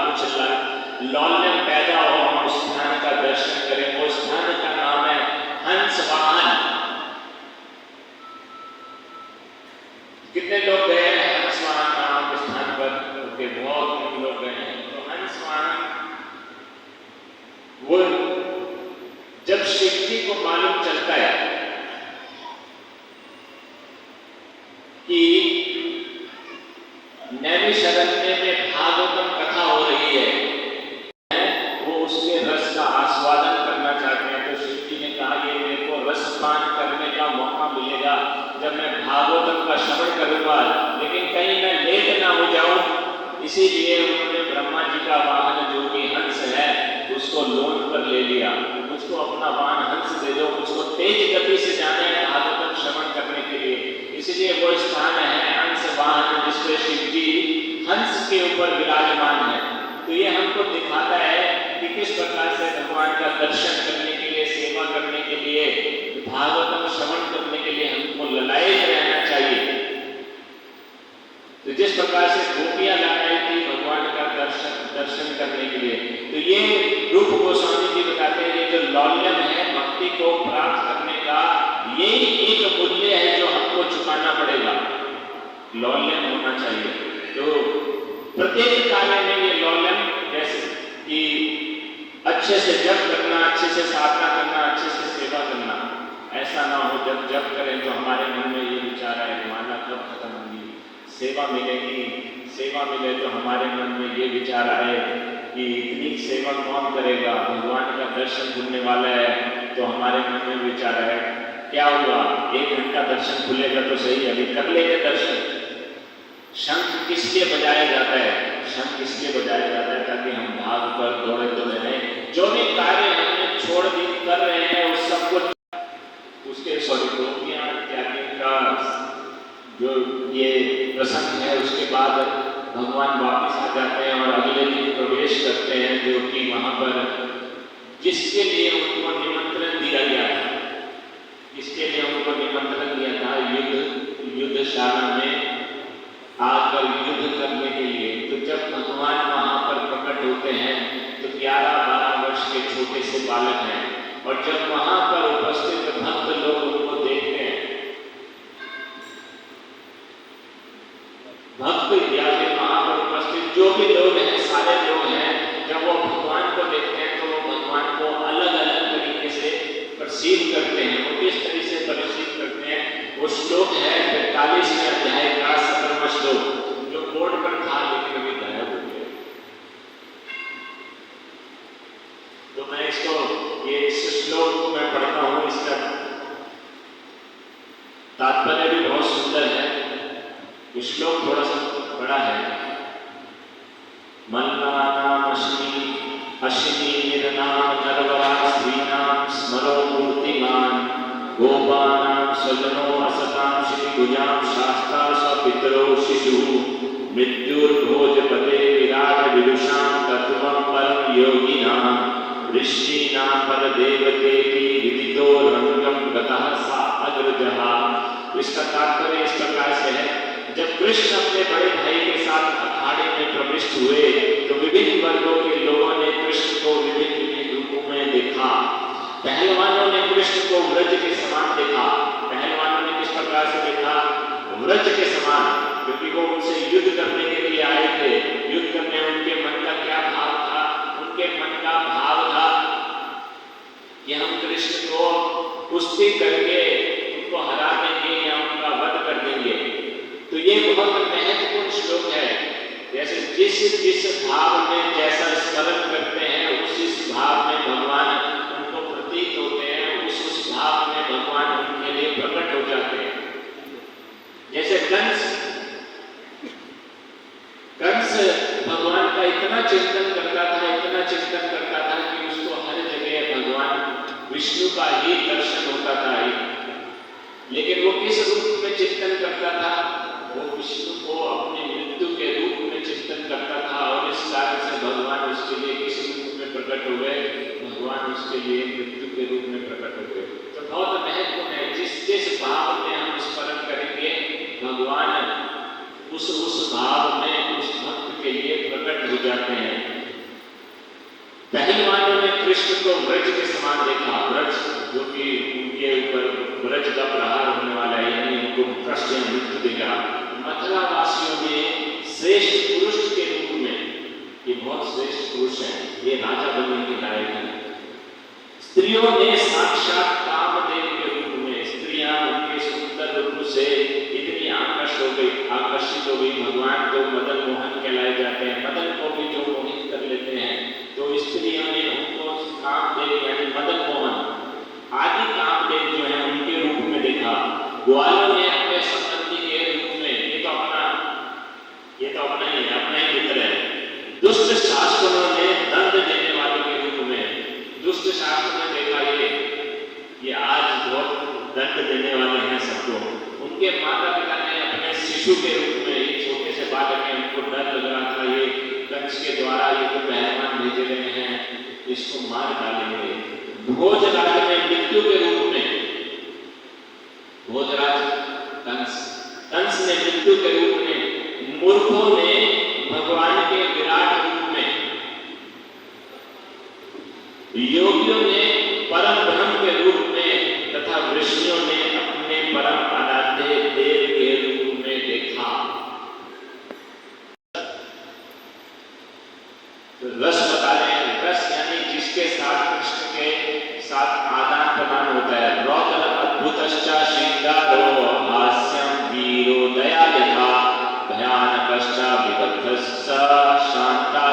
कुछ लौल्यम पैदा हो, हम उस स्थान का दर्शन करें। वो स्थान का नाम है हंस वाहन। कितने लोग गए हैं हंस वाहन नाम के स्थान पर? उनके बहुत लोग गए हैं। तो हंस वाहन, वो जब शिव जी को मालूम चलता है कि नैमिषारण्य में भागवतम कथा हो रही है, वो उसके रस का आस्वादन करना चाहते हैं। तो शिव जी ने कहा, ये मेरे को रसपान करने का मौका मिलेगा जब मैं भागवतम का श्रवण करूंगा, लेकिन कहीं मैं लेट ना हो जाऊं, इसीलिए उन्होंने ब्रह्मा जी का वाहन जो कि हंस है उसको लोन पर ले लिया। मुझको अपना वाहन हंस दे दो, मुझको तेज गति से जाना है भागवतम श्रवण करने के लिए। इसलिए वो स्थान है हंस वाहन, जिसपे शिव जी हंस के ऊपर विराजमान है। तो ये हमको दिखाता है कि किस प्रकार से भगवान का दर्शन करने के लिए, सेवा करने के लिए, भागवतम श्रवण करने के लिए हमको ललायत रहना चाहिए। तो जिस प्रकार से गोपियां लगाई थी भगवान का दर्शन करने के लिए, तो ये रूप गोस्वामी जी बताते हैं, ये जो लौल्यम है भक्ति को प्राप्त करने का, यही एक मूल्य है जो हमको चुकाना पड़ेगा। लौल्यम होना चाहिए। तो प्रत्येक कार्य में ये लौल्यम, जैसे कि अच्छे से जप करना, अच्छे से साधना करना, अच्छे से सेवा करना, ऐसा ना हो जब जप करें तो हमारे मन में ये विचार है माला कब खत्म होगी, सेवा मिलेगी, सेवा मिले तो हमारे मन में ये विचार आए कि इतनी सेवा कौन करेगा, भगवान का दर्शन खुलने वाला है। तो हमारे मन में विचार है, क्या हुआ 1 घंटा दर्शन खुलेगा तो सही, अभी कर लेंगे दर्शन। शंख किस लिए बजाया जाता है? शंख इसलिए बजाया जाता है ताकि हम भाग पर दौड़े दौड़े रहें। जो भी कार्य हमने छोड़ दी कर रहे हैं उस सब को, उसके स्वरूपियां त्यागी का जो ये प्रसंग है, उसके बाद भगवान वापस आ जाते हैं और अगले दिन प्रवेश करते हैं, जो कि वहां पर जिसके लिए उनको निमंत्रण दिया गया था, जिसके लिए उनको निमंत्रण दिया था युद्धशाला में आकर युद्ध करने के लिए। तो जब भगवान वहां पर प्रकट होते हैं तो 11-12 वर्ष के छोटे से बालक हैं, और जब वहां पर उपस्थित भक्त लोग उनको देखते हैं, भक्त या फिर वहां पर उपस्थित जो भी लोग हैं, सारे लोग हैं, जब वो भगवान को देखते हैं तो वो भगवान को अलग अलग तरीके से परसीव करते हैं। वो किस तरह से परसीव करते हैं? वो श्लोक है 45वें अध्याय का 17वां श्लोक, जो बोर्ड पर था लेकिन अभी गायब हो गया। तो मैं इस श्लोक को मैं पढ़ता हूँ, इसका तात्पर्य भी बहुत सुंदर है। ये श्लोक थोड़ा सा बड़ा है। मल्लानाम अश्विनी निरनाम नरवरा स्त्रीनाम स्मरो मूर्तिमान गोपानाम स्वजनो असताम श्री गुजाम शास्त्रा स्वपितरो शिशु मृत्युर्भोजपते विराट विदुषाम तत्वं परम योगिनाम ऋषीनां परदेवते विदितो रंगम गतः सा अग्रजहा। इसका तात्पर्य इस प्रकार से है, जब कृष्ण अपने बड़े भाई के साथ अखाड़े में प्रविष्ट हुए तो विभिन्न वर्गों के लोगों ने कृष्ण को विभिन्न रूपों में देखा। पहलवानों ने कृष्ण को व्रज के समान देखा। पहलवानों ने किस प्रकार से देखा? व्रज के समान, क्योंकि वो उनसे युद्ध करने के लिए आए थे। युद्ध करने उनके मन का क्या भाव था? उनके मन का भाव था कि हम कृष्ण को कुश्ती करके उनको हरा देंगे या उनका वध कर देंगे। तो ये बहुत महत्वपूर्ण श्लोक है। जैसे जिस भाव में जैसा स्मरण करते हैं उस भाव में भगवान उनको प्रतीत होते हैं, उस भाव में भगवान उनके लिए प्रकट हो जाते हैं। जैसे कंस भगवान का इतना चिंतन करता था कि उसको हर जगह भगवान विष्णु का ही दर्शन होता था। लेकिन वो किस रूप में चिंतन करता था? वो विष्णु को अपनी मृत्यु के रूप में चिंतन करता था, और इस कारण से भगवान उसके लिए किस रूप में प्रकट हो गए? भगवान उसके लिए मृत्यु के रूप में प्रकट हो गए। तो बहुत महत्वपूर्ण है, जिस भाव में हम स्मरण करेंगे भगवान उस भाव में उस भक्त के लिए प्रकट हो जाते हैं। पहलवानों ने कृष्ण को व्रज के समान देखा, व्रज जो कि उनके ऊपर व्रज का प्रहार होने वाला है, यानी उनको कष्ट या मृत्यु देगा। मथुरा वासियों ने श्रेष्ठ पुरुष के रूप में, ये बहुत श्रेष्ठ पुरुष हैं, ये राजा बनने के लायक हैं। स्त्रियों ने साक्षात कामदेव के रूप में, स्त्रियां उनके सुंदर रूप से इतनी आकर्षित हो गई। भगवान तो मदन मोहन कहलाए जाते हैं, मदन को भी जो मोहित कर लेते हैं, तो स्त्रियों ने उनको कामदेव यानी मदन मोहन आदि कामदेव जो है उनके रूप में देखा। ग्वालों ने अपने संबंधी के रूप में, ये तो अपना ही है, अपना ही मित्र है। दुष्ट शासकों ने दंड देने वालों के रूप में, दुष्ट शासकों ने देखा ये आज बहुत दंड देने वाले हैं सबको। उनके माता पिता ने अपने शिशु के रूप में, एक छोटे से बालक है, उनको डर लग रहा था ये कंस के द्वारा ये तो पहलवान भेजे गए हैं, इसको मार डालेंगे। भोजराज ने मृत्यु के रूप में, भोजराज कंस ने मृत्यु के रूप में, मूर्खों ने भगवान के विराट रूप में, योगियों ने परम ब्रह्म के रूप में तथा ऋषियों ने अपने परम आराध्य देव के रूप में देखा। रस बता रहे हैं, रस यानी जिसके साथ कृष्ण के साथ आदान प्रदान होता है। रौद्र अद्भुतश्च श्रृंगारो हास्यम वीरो दयालुः भयानकश्च विबद्धश्च शांता